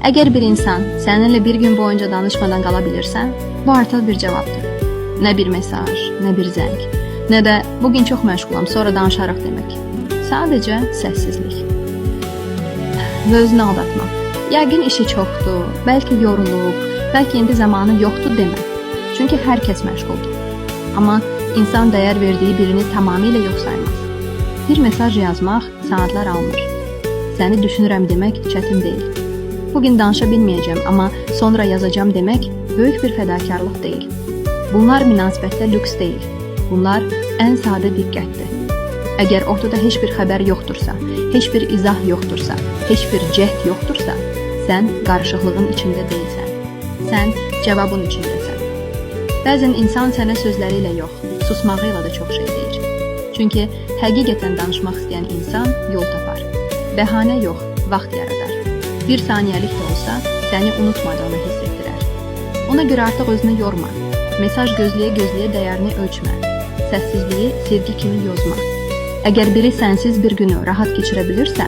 Əgər bir insan səninlə bir gün boyunca danışmadan qala bilirsə, bu artıq bir cavabdır. Nə bir mesaj, nə bir zəng, nə də bugün çox məşğulam, sonra danışarıq demək. Sadəcə səssizlik. Və özünü aldatma. Yəqin işi çoxdur, bəlkə yorulub, bəlkə indi zamanı yoxdur demə. Çünki hər kəs məşğuldur. Amma insan dəyər verdiyi birini tamamilə yox saymaz. Bir mesaj yazmaq saatlar almır. Səni düşünürəm demək çətin deyil. Bugün danışa bilməyəcəm, amma sonra yazacağam demək böyük bir fədakarlıq deyil. Bunlar münasibətdə lüks deyil. Bunlar ən sadə diqqətdir. Əgər ortada heç bir xəbər yoxdursa, heç bir izah yoxdursa, heç bir cəhd yoxdursa, sən qarışıqlığın içində deyilsən. Sən cavabın içindəsən. Bəzən insan sənə sözləri ilə yox, susmağıyla da çox şey deyir. Çünki həqiqətən danışmaq istəyən insan yol tapar. Bəhanə yox, vaxt yaradar. Bir saniyəlik də olsa səni unutmadığını hiss etdirər. Ona görə artıq özünü yorma. Mesaj gözləyə-gözləyə dəyərini ölçmə. Səssizliyi sevgi kimi yozma. Əgər biri sənsiz bir günü rahat keçirə bilirsə,